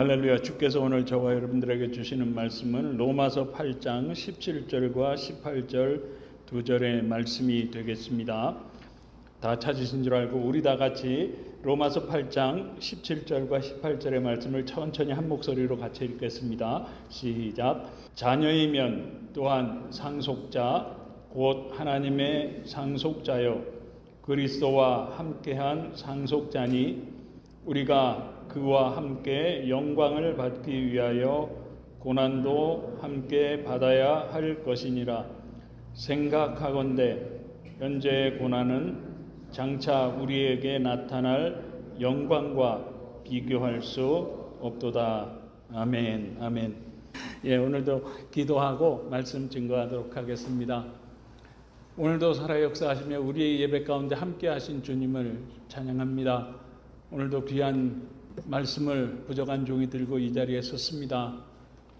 할렐루야. 주께서 오늘 저와 여러분들에게 주시는 말씀은 로마서 8장 17절과 18절 두 절의 말씀이 되겠습니다. 다 찾으신 줄 알고 우리 다 같이 로마서 8장 17절과 18절의 말씀을 천천히 한 목소리로 같이 읽겠습니다. 시작. 자녀이면 또한 상속자 곧 하나님의 상속자요 그리스도와 함께한 상속자니 우리가 그와 함께 영광을 받기 위하여 고난도 함께 받아야 할 것이니라. 생각하건대 현재의 고난은 장차 우리에게 나타날 영광과 비교할 수 없도다. 아멘. 아멘. 예, 오늘도 기도하고 말씀 증거하도록 하겠습니다. 오늘도 살아 역사하시며 우리의 예배 가운데 함께 하신 주님을 찬양합니다. 오늘도 귀한 말씀을 부족한 종이 들고 이 자리에 섰습니다.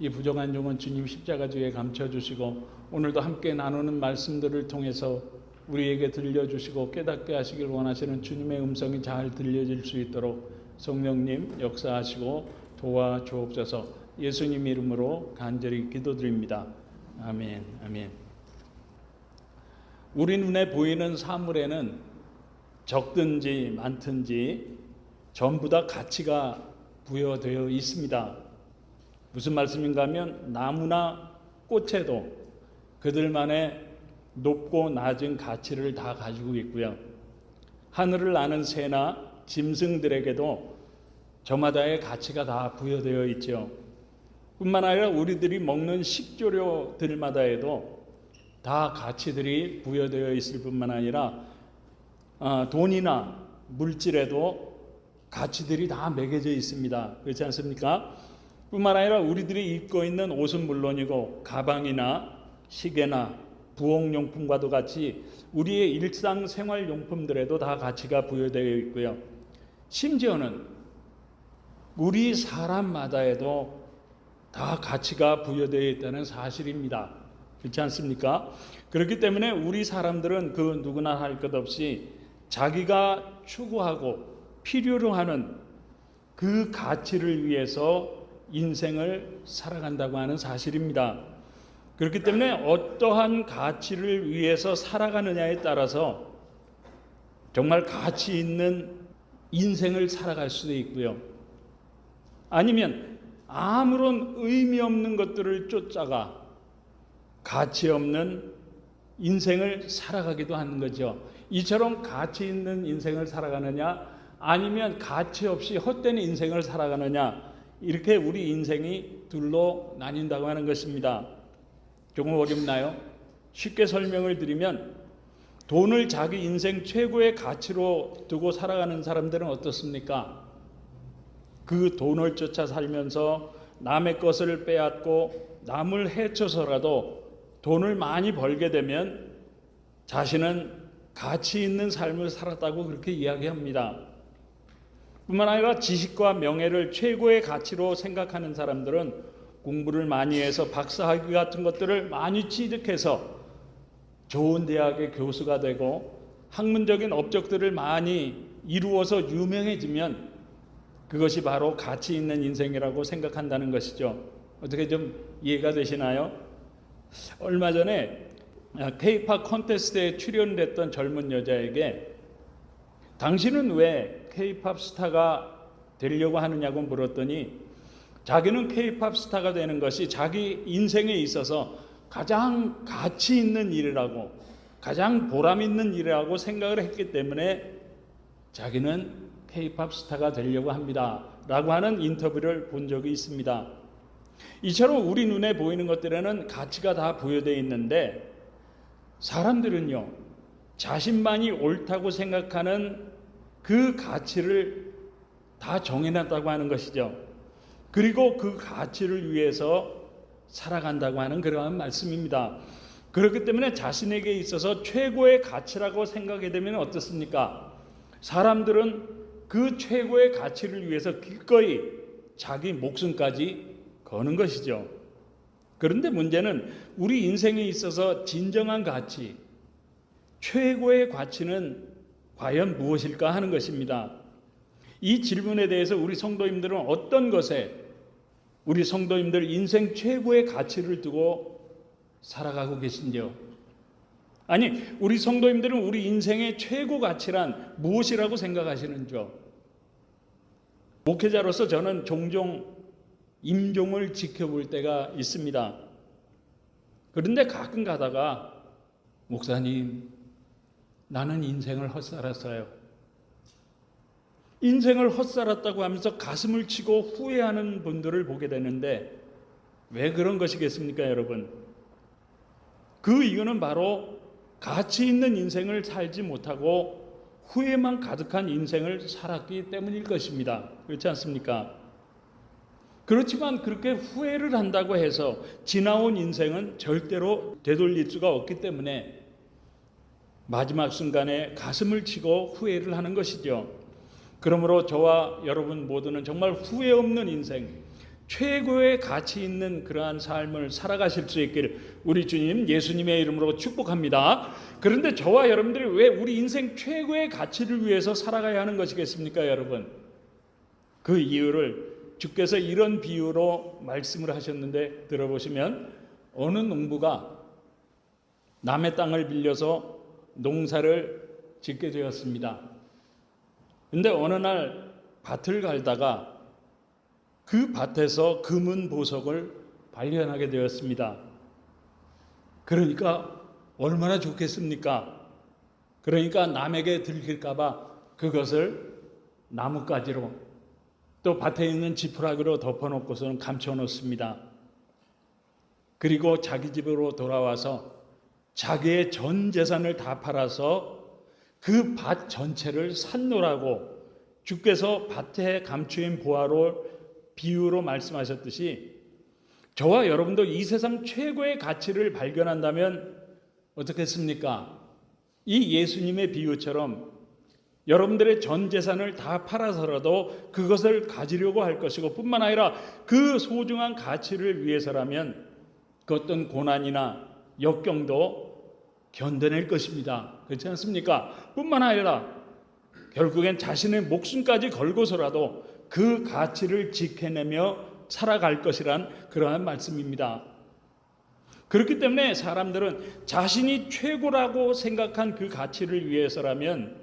이 부족한 종은 주님 십자가 뒤에 감춰주시고 오늘도 함께 나누는 말씀들을 통해서 우리에게 들려주시고 깨닫게 하시길 원하시는 주님의 음성이 잘 들려질 수 있도록 성령님 역사하시고 도와주옵소서. 예수님 이름으로 간절히 기도드립니다. 아멘. 아멘. 우리 눈에 보이는 사물에는 적든지 많든지 전부 다 가치가 부여되어 있습니다. 무슨 말씀인가 하면 나무나 꽃에도 그들만의 높고 낮은 가치를 다 가지고 있고요. 하늘을 나는 새나 짐승들에게도 저마다의 가치가 다 부여되어 있죠. 뿐만 아니라 우리들이 먹는 식조료들마다에도 다 가치들이 부여되어 있을 뿐만 아니라 돈이나 물질에도 가치들이 다 매겨져 있습니다. 그렇지 않습니까? 뿐만 아니라 우리들이 입고 있는 옷은 물론이고 가방이나 시계나 부엌용품과도 같이 우리의 일상생활용품들에도 다 가치가 부여되어 있고요. 심지어는 우리 사람마다에도 다 가치가 부여되어 있다는 사실입니다. 그렇지 않습니까? 그렇기 때문에 우리 사람들은 그 누구나 할 것 없이 자기가 추구하고 필요로 하는 그 가치를 위해서 인생을 살아간다고 하는 사실입니다. 그렇기 때문에 어떠한 가치를 위해서 살아가느냐에 따라서 정말 가치 있는 인생을 살아갈 수도 있고요. 아니면 아무런 의미 없는 것들을 쫓아가 가치 없는 인생을 살아가기도 하는 거죠. 이처럼 가치 있는 인생을 살아가느냐 아니면 가치 없이 헛된 인생을 살아가느냐, 이렇게 우리 인생이 둘로 나뉜다고 하는 것입니다. 조금 어렵나요? 쉽게 설명을 드리면 돈을 자기 인생 최고의 가치로 두고 살아가는 사람들은 어떻습니까? 그 돈을 쫓아 살면서 남의 것을 빼앗고 남을 해쳐서라도 돈을 많이 벌게 되면 자신은 가치 있는 삶을 살았다고 그렇게 이야기합니다. 뿐만 아니라 지식과 명예를 최고의 가치로 생각하는 사람들은 공부를 많이 해서 박사학위 같은 것들을 많이 취득해서 좋은 대학의 교수가 되고 학문적인 업적들을 많이 이루어서 유명해지면 그것이 바로 가치 있는 인생이라고 생각한다는 것이죠. 어떻게 좀 이해가 되시나요? 얼마 전에 K-팝 콘테스트에 출연했던 젊은 여자에게 당신은 왜 K-팝 스타가 되려고 하느냐고 물었더니 자기는 K-팝 스타가 되는 것이 자기 인생에 있어서 가장 가치 있는 일이라고, 가장 보람 있는 일이라고 생각을 했기 때문에 자기는 K-팝 스타가 되려고 합니다 라고 하는 인터뷰를 본 적이 있습니다. 이처럼 우리 눈에 보이는 것들에는 가치가 다 부여되어 있는데 사람들은요, 자신만이 옳다고 생각하는 그 가치를 다 정해놨다고 하는 것이죠. 그리고 그 가치를 위해서 살아간다고 하는 그러한 말씀입니다. 그렇기 때문에 자신에게 있어서 최고의 가치라고 생각하게 되면 어떻습니까? 사람들은 그 최고의 가치를 위해서 기꺼이 자기 목숨까지 거는 것이죠. 그런데 문제는 우리 인생에 있어서 진정한 가치, 최고의 가치는 과연 무엇일까 하는 것입니다. 이 질문에 대해서 우리 성도님들은 어떤 것에 우리 성도님들 인생 최고의 가치를 두고 살아가고 계신지요? 아니, 우리 성도님들은 우리 인생의 최고 가치란 무엇이라고 생각하시는지요? 목회자로서 저는 종종 임종을 지켜볼 때가 있습니다. 그런데 가끔 가다가 목사님, 나는 인생을 헛살았어요. 인생을 헛살았다고 하면서 가슴을 치고 후회하는 분들을 보게 되는데 왜 그런 것이겠습니까, 여러분? 그 이유는 바로 가치 있는 인생을 살지 못하고 후회만 가득한 인생을 살았기 때문일 것입니다. 그렇지 않습니까? 그렇지만 그렇게 후회를 한다고 해서 지나온 인생은 절대로 되돌릴 수가 없기 때문에 마지막 순간에 가슴을 치고 후회를 하는 것이죠. 그러므로 저와 여러분 모두는 정말 후회 없는 인생, 최고의 가치 있는 그러한 삶을 살아가실 수 있기를 우리 주님 예수님의 이름으로 축복합니다. 그런데 저와 여러분들이 왜 우리 인생 최고의 가치를 위해서 살아가야 하는 것이겠습니까, 여러분? 그 이유를 주께서 이런 비유로 말씀을 하셨는데 들어보시면, 어느 농부가 남의 땅을 빌려서 농사를 짓게 되었습니다. 근데 어느 날 밭을 갈다가 그 밭에서 금은 보석을 발견하게 되었습니다. 그러니까 얼마나 좋겠습니까? 그러니까 남에게 들킬까봐 그것을 나뭇가지로 또 밭에 있는 지푸라기로 덮어놓고서는 감춰놓습니다. 그리고 자기 집으로 돌아와서 자기의 전 재산을 다 팔아서 그 밭 전체를 샀노라고 주께서 밭에 감추인 보화로 비유로 말씀하셨듯이, 저와 여러분도 이 세상 최고의 가치를 발견한다면 어떻겠습니까? 이 예수님의 비유처럼 여러분들의 전 재산을 다 팔아서라도 그것을 가지려고 할 것이고, 뿐만 아니라 그 소중한 가치를 위해서라면 그 어떤 고난이나 역경도 견뎌낼 것입니다. 그렇지 않습니까? 뿐만 아니라 결국엔 자신의 목숨까지 걸고서라도 그 가치를 지켜내며 살아갈 것이란 그러한 말씀입니다. 그렇기 때문에 사람들은 자신이 최고라고 생각한 그 가치를 위해서라면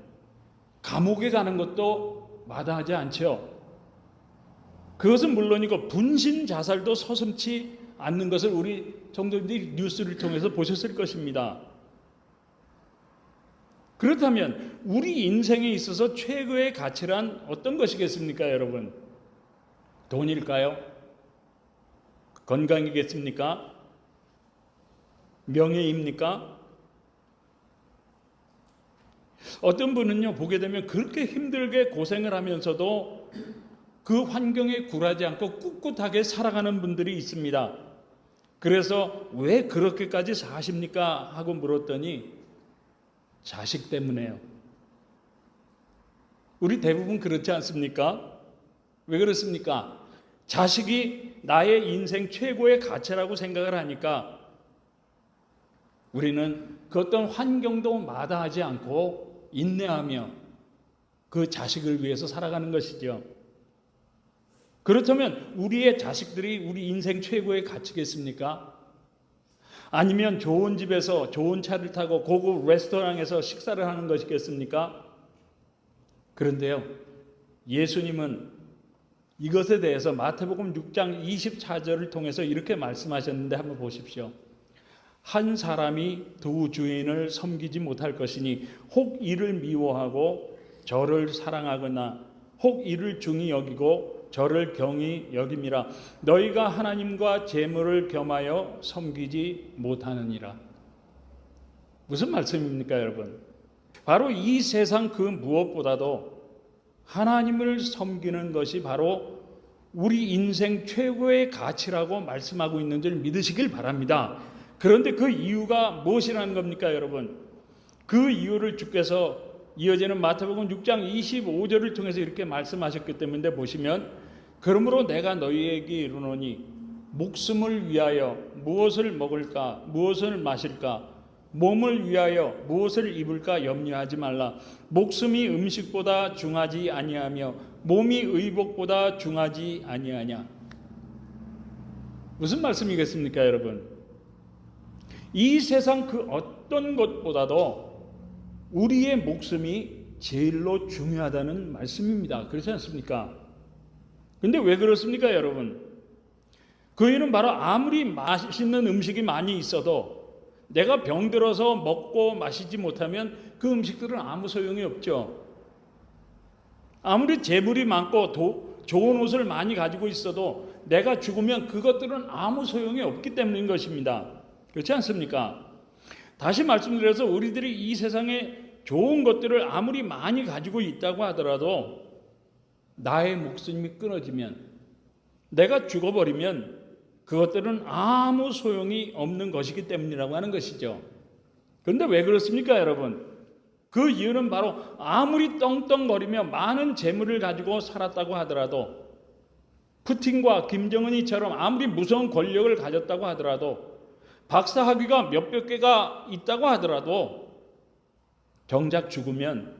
감옥에 가는 것도 마다하지 않죠. 그것은 물론이고 분신 자살도 서슴지 않는 것을 우리 성도님들이 뉴스를 통해서 보셨을 것입니다. 그렇다면 우리 인생에 있어서 최고의 가치란 어떤 것이겠습니까, 여러분? 돈일까요? 건강이겠습니까? 명예입니까? 어떤 분은요, 보게 되면 그렇게 힘들게 고생을 하면서도 그 환경에 굴하지 않고 꿋꿋하게 살아가는 분들이 있습니다. 그래서 왜 그렇게까지 사십니까? 하고 물었더니 자식 때문에요. 우리 대부분 그렇지 않습니까? 왜 그렇습니까? 자식이 나의 인생 최고의 가치라고 생각을 하니까 우리는 그 어떤 환경도 마다하지 않고 인내하며 그 자식을 위해서 살아가는 것이죠. 그렇다면 우리의 자식들이 우리 인생 최고의 가치겠습니까? 아니면 좋은 집에서 좋은 차를 타고 고급 레스토랑에서 식사를 하는 것이겠습니까? 그런데요, 예수님은 이것에 대해서 마태복음 6장 24절을 통해서 이렇게 말씀하셨는데 한번 보십시오. 한 사람이 두 주인을 섬기지 못할 것이니 혹 이를 미워하고 저를 사랑하거나 혹 이를 중히 여기고 저를 경히 여김이라. 너희가 하나님과 재물을 겸하여 섬기지 못하느니라. 무슨 말씀입니까, 여러분? 바로 이 세상 그 무엇보다도 하나님을 섬기는 것이 바로 우리 인생 최고의 가치라고 말씀하고 있는 줄 믿으시길 바랍니다. 그런데 그 이유가 무엇이라는 겁니까, 여러분? 그 이유를 주께서 이어지는 마태복음 6장 25절을 통해서 이렇게 말씀하셨기 때문에 보시면, 그러므로 내가 너희에게 이르노니 목숨을 위하여 무엇을 먹을까 무엇을 마실까 몸을 위하여 무엇을 입을까 염려하지 말라. 목숨이 음식보다 중하지 아니하며 몸이 의복보다 중하지 아니하냐. 무슨 말씀이겠습니까, 여러분? 이 세상 그 어떤 것보다도 우리의 목숨이 제일로 중요하다는 말씀입니다. 그렇지 않습니까? 근데 왜 그렇습니까, 여러분? 그 이유는 바로 아무리 맛있는 음식이 많이 있어도 내가 병들어서 먹고 마시지 못하면 그 음식들은 아무 소용이 없죠. 아무리 재물이 많고 좋은 옷을 많이 가지고 있어도 내가 죽으면 그것들은 아무 소용이 없기 때문인 것입니다. 그렇지 않습니까? 다시 말씀드려서 우리들이 이 세상에 좋은 것들을 아무리 많이 가지고 있다고 하더라도 나의 목숨이 끊어지면, 내가 죽어버리면 그것들은 아무 소용이 없는 것이기 때문이라고 하는 것이죠. 그런데 왜 그렇습니까, 여러분? 그 이유는 바로 아무리 떵떵거리며 많은 재물을 가지고 살았다고 하더라도, 푸틴과 김정은이처럼 아무리 무서운 권력을 가졌다고 하더라도, 박사 학위가 몇백 개가 있다고 하더라도 정작 죽으면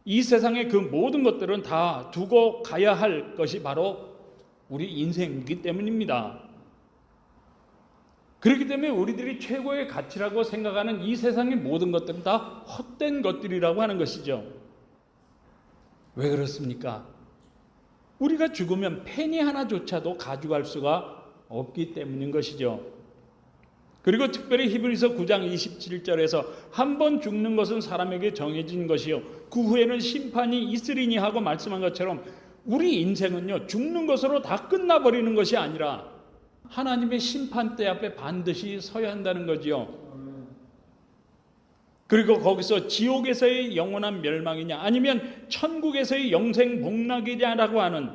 이 세상의 그 모든 것들은 다 두고 가야 할 것이 바로 우리 인생이기 때문입니다. 그렇기 때문에 우리들이 최고의 가치라고 생각하는 이 세상의 모든 것들은 다 헛된 것들이라고 하는 것이죠. 왜 그렇습니까? 우리가 죽으면 페니 하나조차도 가져갈 수가 없기 때문인 것이죠. 그리고 특별히 히브리서 9장 27절에서 한 번 죽는 것은 사람에게 정해진 것이요 그 후에는 심판이 있으리니 하고 말씀한 것처럼 우리 인생은요, 죽는 것으로 다 끝나버리는 것이 아니라 하나님의 심판대 앞에 반드시 서야 한다는 거지요. 그리고 거기서 지옥에서의 영원한 멸망이냐 아니면 천국에서의 영생 복락이냐라고 하는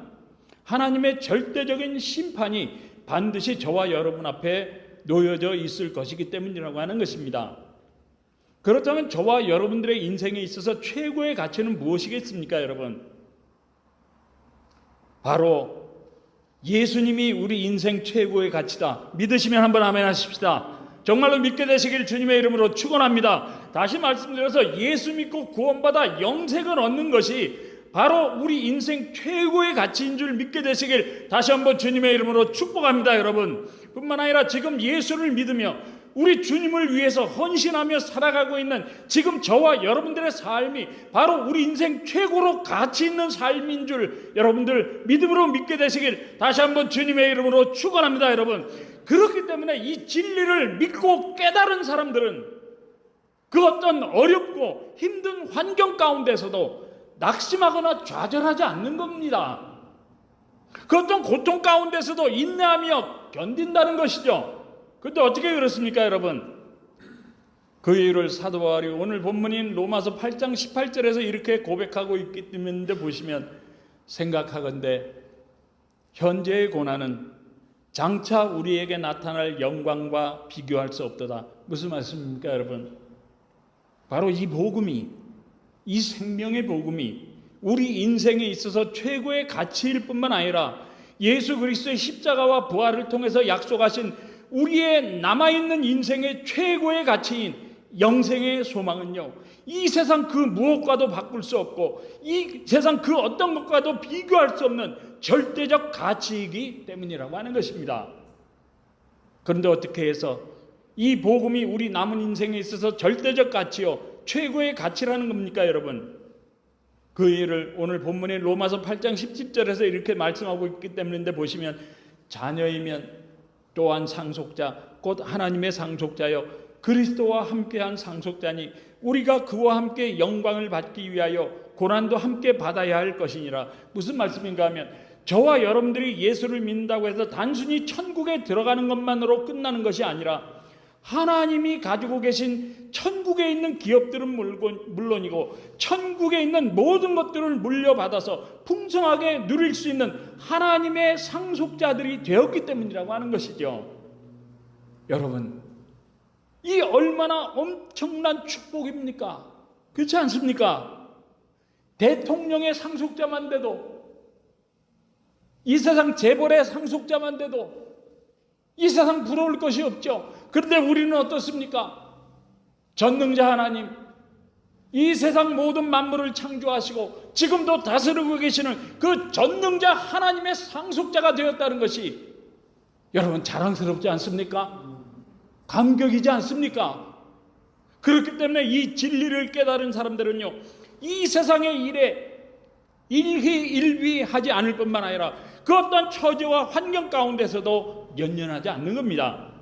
하나님의 절대적인 심판이 반드시 저와 여러분 앞에 놓여져 있을 것이기 때문이라고 하는 것입니다. 그렇다면 저와 여러분들의 인생에 있어서 최고의 가치는 무엇이겠습니까, 여러분? 바로 예수님이 우리 인생 최고의 가치다. 믿으시면 한번 아멘 하십시다. 정말로 믿게 되시길 주님의 이름으로 축원합니다. 다시 말씀드려서 예수 믿고 구원받아 영생을 얻는 것이 바로 우리 인생 최고의 가치인 줄 믿게 되시길 다시 한번 주님의 이름으로 축복합니다, 여러분. 뿐만 아니라 지금 예수를 믿으며 우리 주님을 위해서 헌신하며 살아가고 있는 지금 저와 여러분들의 삶이 바로 우리 인생 최고로 가치 있는 삶인 줄 여러분들 믿음으로 믿게 되시길 다시 한번 주님의 이름으로 축원합니다, 여러분. 그렇기 때문에 이 진리를 믿고 깨달은 사람들은 그 어떤 어렵고 힘든 환경 가운데서도 낙심하거나 좌절하지 않는 겁니다. 그 어떤 고통 가운데서도 인내하며 견딘다는 것이죠. 그런데 어떻게 그렇습니까, 여러분? 그 이유를 사도 바울이 오늘 본문인 로마서 8장 18절에서 이렇게 고백하고 있기 때문인데 보시면 생각하건대 현재의 고난은 장차 우리에게 나타날 영광과 비교할 수 없도다. 무슨 말씀입니까, 여러분? 바로 이 복음이, 이 생명의 복음이 우리 인생에 있어서 최고의 가치일 뿐만 아니라 예수 그리스도의 십자가와 부활을 통해서 약속하신 우리의 남아있는 인생의 최고의 가치인 영생의 소망은요, 이 세상 그 무엇과도 바꿀 수 없고 이 세상 그 어떤 것과도 비교할 수 없는 절대적 가치이기 때문이라고 하는 것입니다. 그런데 어떻게 해서 이 복음이 우리 남은 인생에 있어서 절대적 가치요 최고의 가치라는 겁니까, 여러분? 그 일을 오늘 본문의 로마서 8장 17절에서 이렇게 말씀하고 있기 때문인데 보시면 자녀이면 또한 상속자 곧 하나님의 상속자여 그리스도와 함께한 상속자니 우리가 그와 함께 영광을 받기 위하여 고난도 함께 받아야 할 것이니라. 무슨 말씀인가 하면 저와 여러분들이 예수를 믿는다고 해서 단순히 천국에 들어가는 것만으로 끝나는 것이 아니라 하나님이 가지고 계신 천국에 있는 기업들은 물론이고 천국에 있는 모든 것들을 물려받아서 풍성하게 누릴 수 있는 하나님의 상속자들이 되었기 때문이라고 하는 것이죠. 여러분, 이 얼마나 엄청난 축복입니까? 그렇지 않습니까? 대통령의 상속자만 돼도, 이 세상 재벌의 상속자만 돼도 이 세상 부러울 것이 없죠. 그런데 우리는 어떻습니까? 전능자 하나님, 이 세상 모든 만물을 창조하시고 지금도 다스리고 계시는 그 전능자 하나님의 상속자가 되었다는 것이 여러분 자랑스럽지 않습니까? 감격이지 않습니까? 그렇기 때문에 이 진리를 깨달은 사람들은요, 이 세상의 일에 일희일비하지 않을 뿐만 아니라 그 어떤 처지와 환경 가운데서도 연연하지 않는 겁니다.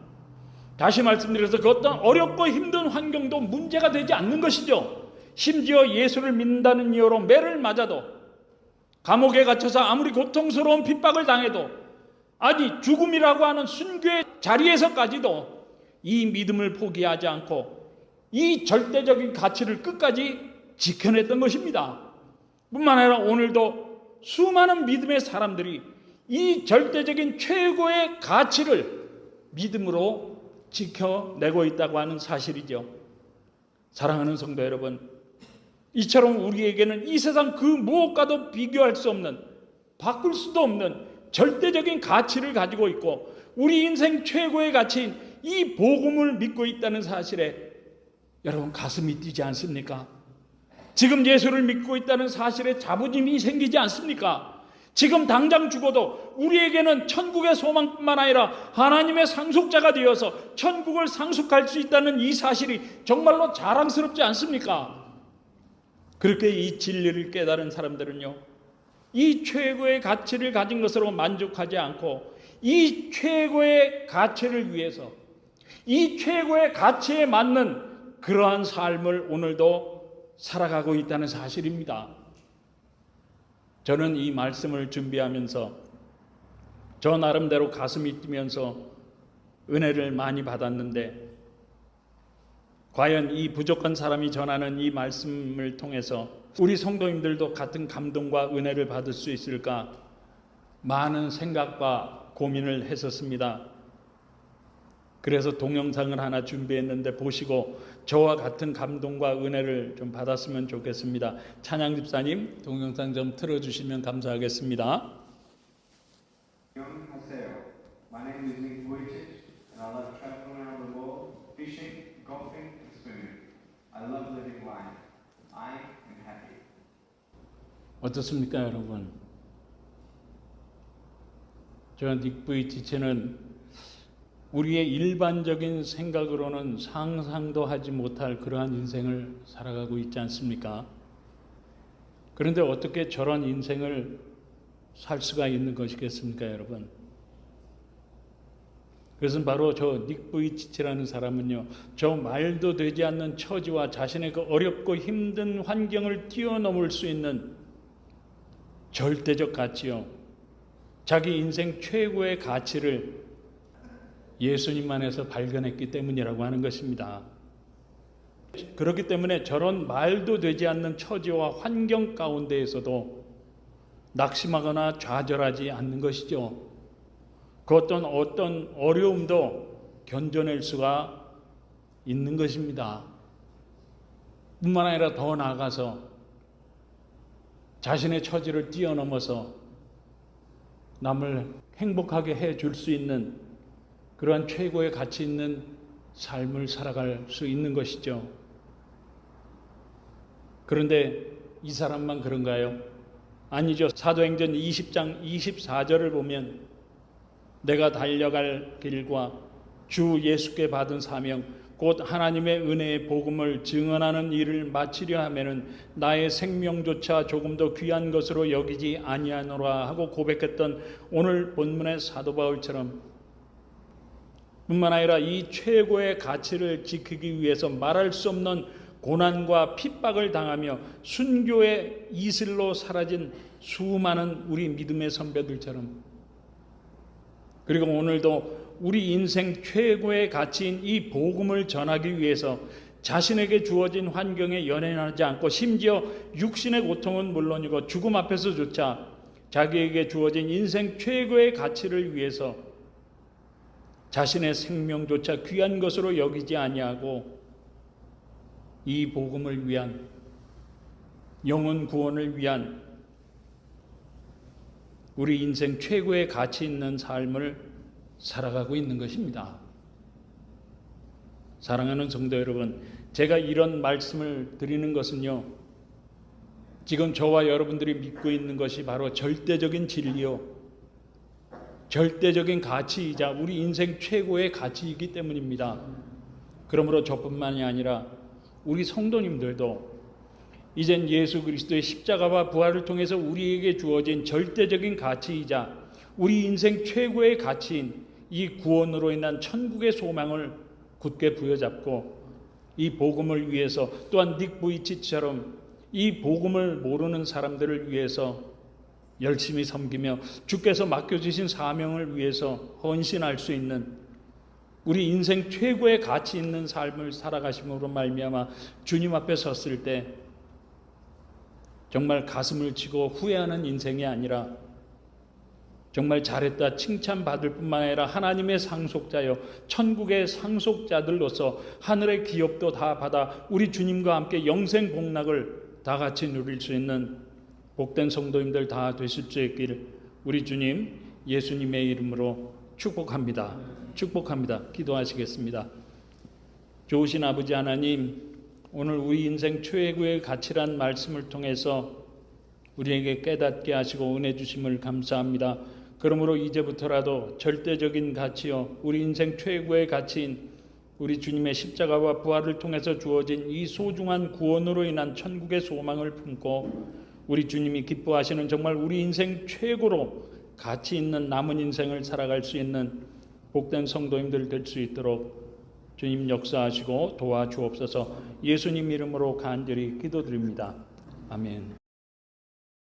다시 말씀드려서 그 어떤 어렵고 힘든 환경도 문제가 되지 않는 것이죠. 심지어 예수를 믿는다는 이유로 매를 맞아도, 감옥에 갇혀서 아무리 고통스러운 핍박을 당해도, 아니 죽음이라고 하는 순교의 자리에서까지도 이 믿음을 포기하지 않고 이 절대적인 가치를 끝까지 지켜냈던 것입니다. 뿐만 아니라 오늘도 수많은 믿음의 사람들이 이 절대적인 최고의 가치를 믿음으로 지켜내고 있다고 하는 사실이죠. 사랑하는 성도 여러분, 이처럼 우리에게는 이 세상 그 무엇과도 비교할 수 없는, 바꿀 수도 없는 절대적인 가치를 가지고 있고, 우리 인생 최고의 가치인 이 복음을 믿고 있다는 사실에 여러분 가슴이 뛰지 않습니까? 지금 예수를 믿고 있다는 사실에 자부심이 생기지 않습니까? 지금 당장 죽어도 우리에게는 천국의 소망뿐만 아니라 하나님의 상속자가 되어서 천국을 상속할 수 있다는 이 사실이 정말로 자랑스럽지 않습니까? 그렇게 이 진리를 깨달은 사람들은요, 이 최고의 가치를 가진 것으로 만족하지 않고 이 최고의 가치를 위해서, 이 최고의 가치에 맞는 그러한 삶을 오늘도 살아가고 있다는 사실입니다. 저는 이 말씀을 준비하면서 저 나름대로 가슴이 뛰면서 은혜를 많이 받았는데, 과연 이 부족한 사람이 전하는 이 말씀을 통해서 우리 성도님들도 같은 감동과 은혜를 받을 수 있을까 많은 생각과 고민을 했었습니다. 그래서 동영상을 하나 준비했는데 보시고 저와 같은 감동과 은혜를 좀 받았으면 좋겠습니다. 찬양 집사님 동영상 좀 틀어주시면 감사하겠습니다. 안녕하세요. My name is Nick Vujicic and I love traveling around the world, fishing, golfing and swimming. I love living life. I am happy. 어떻습니까 여러분? 저 닉 부이치치는 우리의 일반적인 생각으로는 상상도 하지 못할 그러한 인생을 살아가고 있지 않습니까? 그런데 어떻게 저런 인생을 살 수가 있는 것이겠습니까, 여러분? 그것은 바로 저 닉 부이치치라는 사람은요, 저 말도 되지 않는 처지와 자신의 그 어렵고 힘든 환경을 뛰어넘을 수 있는 절대적 가치요, 자기 인생 최고의 가치를 예수님 안에서 발견했기 때문이라고 하는 것입니다. 그렇기 때문에 저런 말도 되지 않는 처지와 환경 가운데에서도 낙심하거나 좌절하지 않는 것이죠. 그 어떤 어려움도 견뎌낼 수가 있는 것입니다. 뿐만 아니라 더 나아가서 자신의 처지를 뛰어넘어서 남을 행복하게 해줄 수 있는 그러한 최고의 가치 있는 삶을 살아갈 수 있는 것이죠. 그런데 이 사람만 그런가요? 아니죠. 사도행전 20장 24절을 보면 내가 달려갈 길과 주 예수께 받은 사명 곧 하나님의 은혜의 복음을 증언하는 일을 마치려 하면은 나의 생명조차 조금 더 귀한 것으로 여기지 아니하노라 하고 고백했던 오늘 본문의 사도 바울처럼 뿐만 아니라 이 최고의 가치를 지키기 위해서 말할 수 없는 고난과 핍박을 당하며 순교의 이슬로 사라진 수많은 우리 믿음의 선배들처럼, 그리고 오늘도 우리 인생 최고의 가치인 이 복음을 전하기 위해서 자신에게 주어진 환경에 연연하지 않고 심지어 육신의 고통은 물론이고 죽음 앞에서조차 자기에게 주어진 인생 최고의 가치를 위해서 자신의 생명조차 귀한 것으로 여기지 아니하고 이 복음을 위한, 영혼 구원을 위한 우리 인생 최고의 가치 있는 삶을 살아가고 있는 것입니다. 사랑하는 성도 여러분, 제가 이런 말씀을 드리는 것은요, 지금 저와 여러분들이 믿고 있는 것이 바로 절대적인 진리요, 절대적인 가치이자 우리 인생 최고의 가치이기 때문입니다. 그러므로 저뿐만이 아니라 우리 성도님들도 이젠 예수 그리스도의 십자가와 부활을 통해서 우리에게 주어진 절대적인 가치이자 우리 인생 최고의 가치인 이 구원으로 인한 천국의 소망을 굳게 부여잡고 이 복음을 위해서, 또한 닉 부이치처럼 이 복음을 모르는 사람들을 위해서 열심히 섬기며 주께서 맡겨주신 사명을 위해서 헌신할 수 있는 우리 인생 최고의 가치 있는 삶을 살아가심으로 말미암아 주님 앞에 섰을 때 정말 가슴을 치고 후회하는 인생이 아니라 정말 잘했다 칭찬받을 뿐만 아니라 하나님의 상속자여 천국의 상속자들로서 하늘의 기업도 다 받아 우리 주님과 함께 영생 복락을 다 같이 누릴 수 있는 복된 성도님들 다 되실 수 있기를 우리 주님 예수님의 이름으로 축복합니다. 축복합니다. 기도하시겠습니다. 좋으신 아버지 하나님, 오늘 우리 인생 최고의 가치란 말씀을 통해서 우리에게 깨닫게 하시고 은혜 주심을 감사합니다. 그러므로 이제부터라도 절대적인 가치요 우리 인생 최고의 가치인 우리 주님의 십자가와 부활을 통해서 주어진 이 소중한 구원으로 인한 천국의 소망을 품고 우리 주님이 기뻐하시는 정말 우리 인생 최고로 가치 있는 남은 인생을 살아갈 수 있는 복된 성도님들 될 수 있도록 주님 역사하시고 도와주옵소서. 예수님 이름으로 간절히 기도드립니다. 아멘.